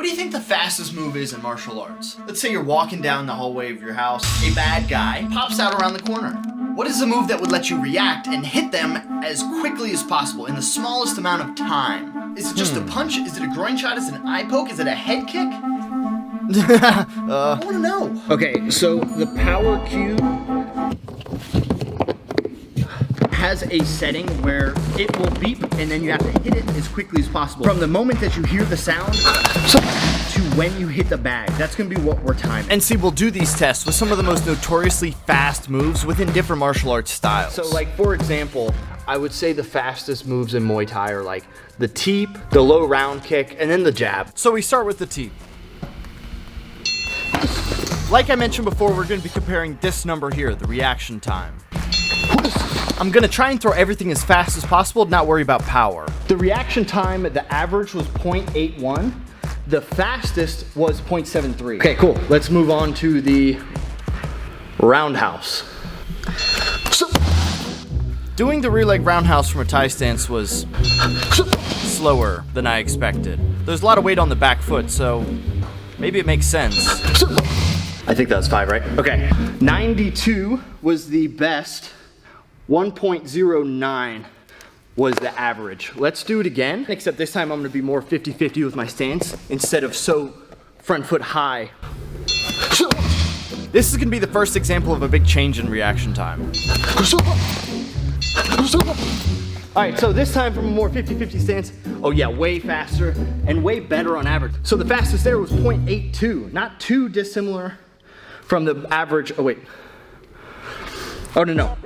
What do you think the fastest move is in martial arts? Let's say you're walking down the hallway of your house, a bad guy pops out around the corner. What is the move that would let you react and hit them as quickly as possible in the smallest amount of time? Is it just a punch? Is it a groin shot? Is it an eye poke? Is it a head kick? I want to know. Okay, so the power cube has a setting where it will beep and then you have to hit it as quickly as possible. From the moment that you hear the sound to when you hit the bag. That's gonna be what we're timing. And see, we'll do these tests with some of the most notoriously fast moves within different martial arts styles. So like, for example, I would say the fastest moves in Muay Thai are like the teep, the low round kick, and then the jab. So we start with the teep. Like I mentioned before, we're gonna be comparing this number here, the reaction time. I'm gonna try and throw everything as fast as possible, not worry about power. The reaction time, the average was 0.81. The fastest was 0.73. Okay, cool. Let's move on to the roundhouse. Doing the rear leg roundhouse from a Thai stance was slower than I expected. There's a lot of weight on the back foot, so maybe it makes sense. I think that was 5, right? Okay. 92 was the best. 1.09 was the average. Let's do it again, except this time I'm gonna be more 50-50 with my stance instead of so front foot high. This is gonna be the first example of a big change in reaction time. All right, so this time from a more 50-50 stance, oh yeah, way faster and way better on average. So the fastest there was 0.82, not too dissimilar from the average, oh wait. Oh, no.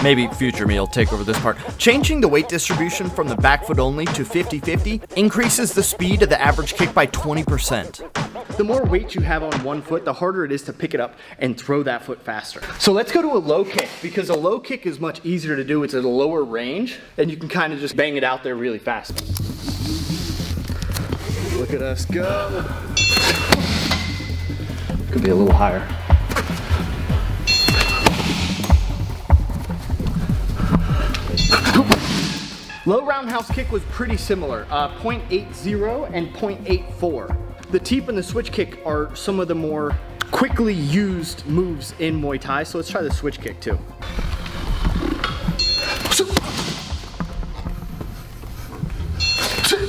Maybe future me will take over this part. Changing the weight distribution from the back foot only to 50-50 increases the speed of the average kick by 20%. The more weight you have on one foot, the harder it is to pick it up and throw that foot faster. So let's go to a low kick, because a low kick is much easier to do. It's at a lower range, and you can kind of just bang it out there really fast. Look at us go. Could be a little higher. Low roundhouse kick was pretty similar, 0.80 and 0.84. The teep and the switch kick are some of the more quickly used moves in Muay Thai, so let's try the switch kick too.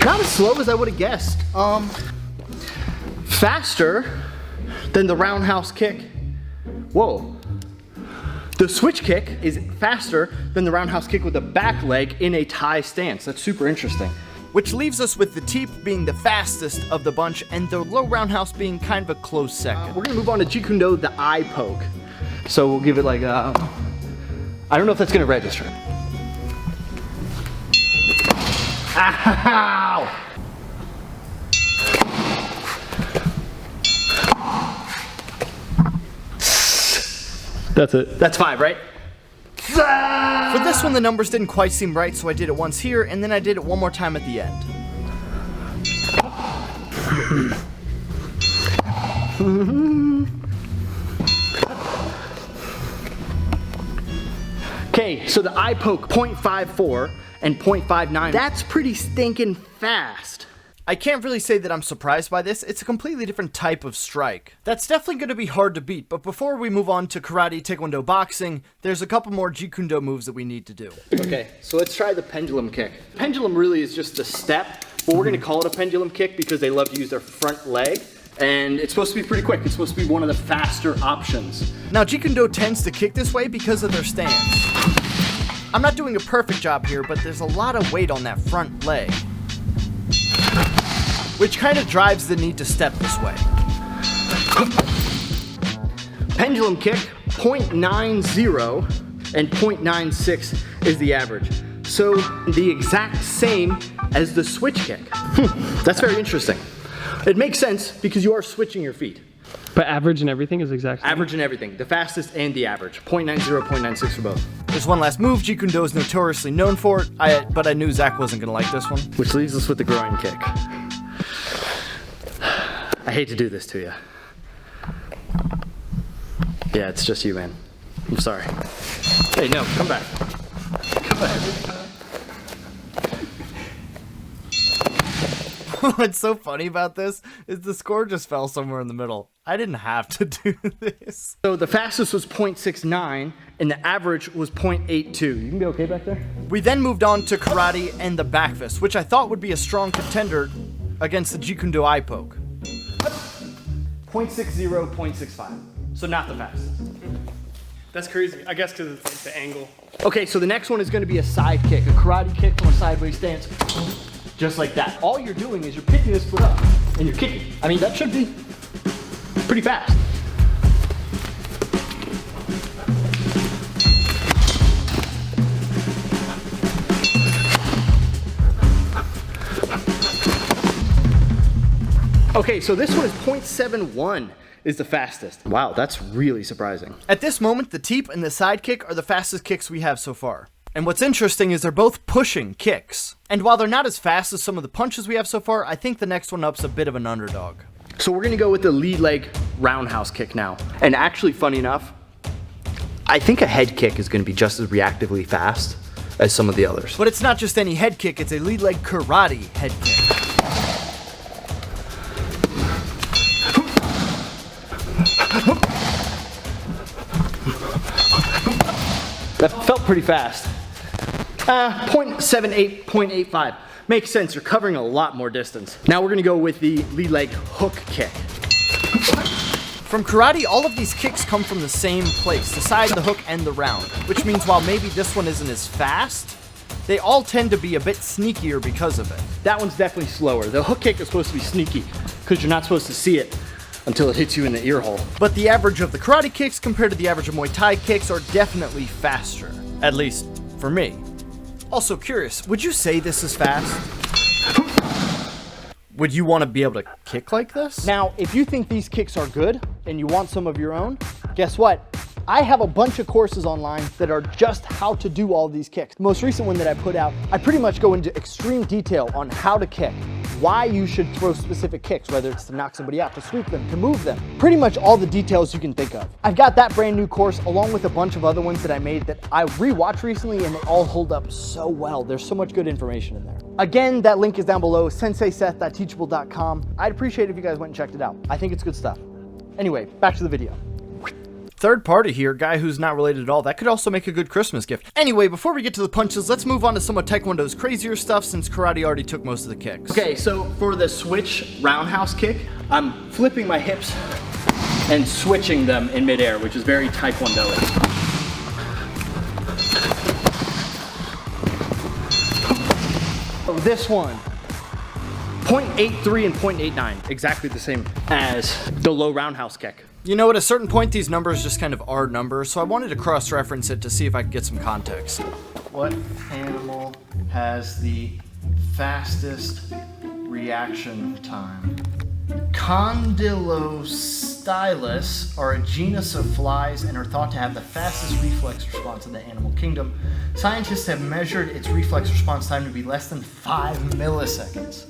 Not as slow as I would have guessed. Faster than the roundhouse kick. Whoa. The switch kick is faster than the roundhouse kick with the back leg in a Thai stance. That's super interesting. Which leaves us with the teep being the fastest of the bunch and the low roundhouse being kind of a close second. We're gonna move on to Jeet Kune Do, the eye poke. So we'll give it like I don't know if that's gonna register. Ow! That's it. That's 5, right? For this one, the numbers didn't quite seem right, so I did it once here, and then I did it one more time at the end. Okay, so the eye poke, 0.54 and 0.59. That's pretty stinking fast. I can't really say that I'm surprised by this. It's a completely different type of strike. That's definitely going to be hard to beat, but before we move on to karate, taekwondo, boxing, there's a couple more Jeet Kune Do moves that we need to do. Okay, so let's try the pendulum kick. Pendulum really is just a step, but we're going to call it a pendulum kick because they love to use their front leg, and it's supposed to be pretty quick. It's supposed to be one of the faster options. Now, Jeet Kune Do tends to kick this way because of their stance. I'm not doing a perfect job here, but there's a lot of weight on that front leg, which kind of drives the need to step this way. Pendulum kick, 0.90 and 0.96 is the average. So the exact same as the switch kick. That's very interesting. It makes sense because you are switching your feet. But average and everything is exact same? Average and everything, the fastest and the average. 0.90, 0.96 for both. There's one last move Jeet Kune Do is notoriously known for, but I knew Zach wasn't gonna like this one. Which leaves us with the groin kick. I hate to do this to you. Yeah, it's just you, man. I'm sorry. Hey, no, come back. Come back. What's so funny about this is the score just fell somewhere in the middle. I didn't have to do this. So the fastest was 0.69 and the average was 0.82. You can be okay back there? We then moved on to karate and the back fist, which I thought would be a strong contender against the Jeet Kune Do eye poke. 0.60, 0.65. So not the fastest. That's crazy. I guess because it's like the angle. Okay, so the next one is going to be a side kick, a karate kick from a sideways stance. Just like that. All you're doing is you're picking this foot up and you're kicking. I mean, that should be pretty fast. Okay, so this one is 0.71 is the fastest. Wow, that's really surprising. At this moment, the teep and the side kick are the fastest kicks we have so far. And what's interesting is they're both pushing kicks. And while they're not as fast as some of the punches we have so far, I think the next one up's a bit of an underdog. So we're gonna go with the lead leg roundhouse kick now. And actually, funny enough, I think a head kick is gonna be just as reactively fast as some of the others. But it's not just any head kick, it's a lead leg karate head kick. That felt pretty fast. 0.78, 0.85. Makes sense, you're covering a lot more distance. Now we're gonna go with the lead leg hook kick. From karate, all of these kicks come from the same place, the side, the hook, and the round. Which means while maybe this one isn't as fast, they all tend to be a bit sneakier because of it. That one's definitely slower. The hook kick is supposed to be sneaky, because you're not supposed to see it until it hits you in the ear hole. But the average of the karate kicks compared to the average of Muay Thai kicks are definitely faster. At least, for me. Also curious, would you say this is fast? Would you want to be able to kick like this? Now, if you think these kicks are good and you want some of your own, guess what? I have a bunch of courses online that are just how to do all these kicks. The most recent one that I put out, I pretty much go into extreme detail on how to kick, why you should throw specific kicks, whether it's to knock somebody out, to sweep them, to move them. Pretty much all the details you can think of. I've got that brand new course along with a bunch of other ones that I made that I rewatched recently and they all hold up so well. There's so much good information in there. Again, that link is down below, senseiseth.teachable.com. I'd appreciate it if you guys went and checked it out. I think it's good stuff. Anyway, back to the video. Third party here, guy who's not related at all. That could also make a good Christmas gift. Anyway, before we get to the punches, let's move on to some of Taekwondo's crazier stuff since karate already took most of the kicks. Okay, so for the switch roundhouse kick, I'm flipping my hips and switching them in midair, which is very Taekwondo-ish. Oh, this one, 0.83 and 0.89, exactly the same as the low roundhouse kick. You know, at a certain point, these numbers just kind of are numbers, so I wanted to cross-reference it to see if I could get some context. What animal has the fastest reaction time? Condylostylus are a genus of flies and are thought to have the fastest reflex response in the animal kingdom. Scientists have measured its reflex response time to be less than 5 milliseconds.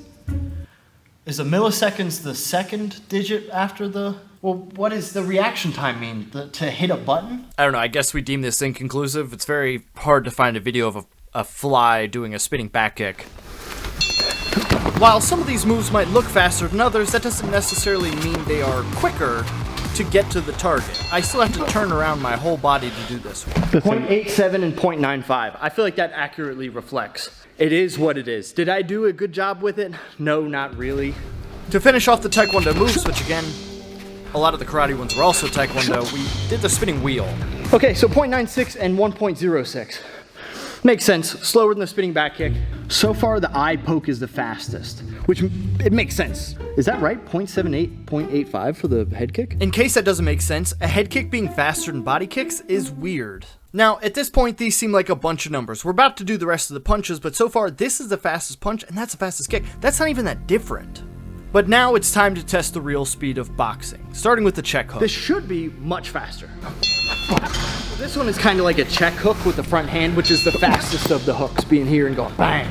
Is a milliseconds the second digit after the... Well, what does the reaction time mean? To hit a button? I don't know, I guess we deem this inconclusive. It's very hard to find a video of a fly doing a spinning back kick. While some of these moves might look faster than others, that doesn't necessarily mean they are quicker to get to the target. I still have to turn around my whole body to do this one. 0.87 and 0.95. I feel like that accurately reflects. It is what it is. Did I do a good job with it? No, not really. To finish off the Taekwondo moves, which again, a lot of the karate ones were also Taekwondo, we did the spinning wheel. Okay, so 0.96 and 1.06. Makes sense, slower than the spinning back kick. So far, the eye poke is the fastest, which it makes sense. Is that right? 0.78, 0.85 for the head kick? In case that doesn't make sense, a head kick being faster than body kicks is weird. Now, at this point, these seem like a bunch of numbers. We're about to do the rest of the punches, but so far, this is the fastest punch, and that's the fastest kick. That's not even that different. But now it's time to test the real speed of boxing, starting with the check hook. This should be much faster. This one is kind of like a check hook with the front hand, which is the fastest of the hooks, being here and going bang.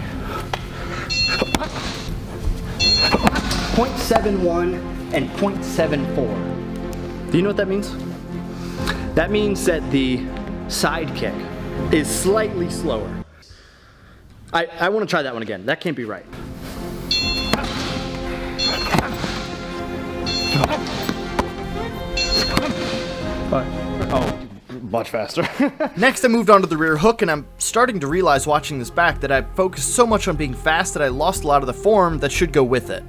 0.71 and 0.74. Do you know what that means? That means that the side kick is slightly slower. I want to try that one again. That can't be right. much faster. Next, I moved on to the rear hook, and I'm starting to realize watching this back that I focused so much on being fast that I lost a lot of the form that should go with it.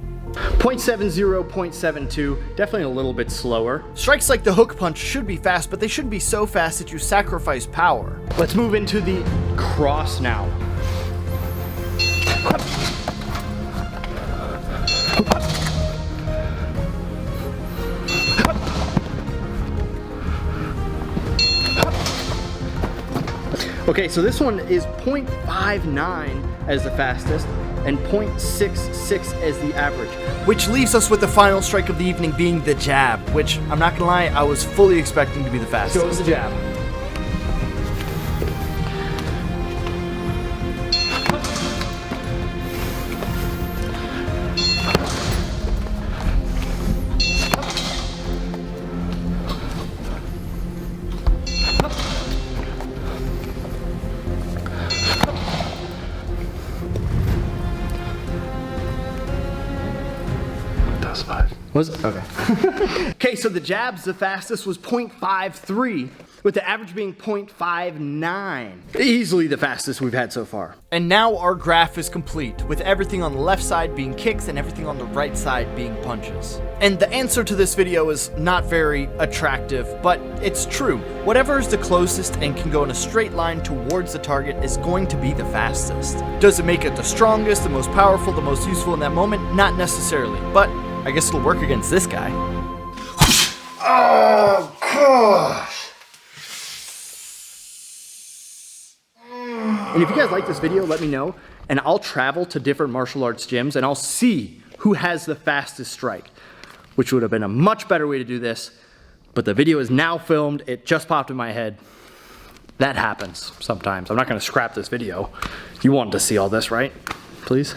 0.70, 0.72, definitely a little bit slower. Strikes like the hook punch should be fast, but they shouldn't be so fast that you sacrifice power. Let's move into the cross now. Okay, so this one is 0.59 as the fastest and 0.66 as the average, which leaves us with the final strike of the evening being the jab, which I'm not gonna lie, I was fully expecting to be the fastest. Goes the jab. Was it? Okay. Okay, so the jabs, the fastest was 0.53, with the average being 0.59. Easily the fastest we've had so far. And now our graph is complete, with everything on the left side being kicks and everything on the right side being punches. And the answer to this video is not very attractive, but it's true. Whatever is the closest and can go in a straight line towards the target is going to be the fastest. Does it make it the strongest, the most powerful, the most useful in that moment? Not necessarily, but I guess it'll work against this guy. Oh, gosh. And if you guys like this video, let me know, and I'll travel to different martial arts gyms and I'll see who has the fastest strike, which would have been a much better way to do this, but the video is now filmed. It just popped in my head. That happens sometimes. I'm not gonna scrap this video. You wanted to see all this, right? Please?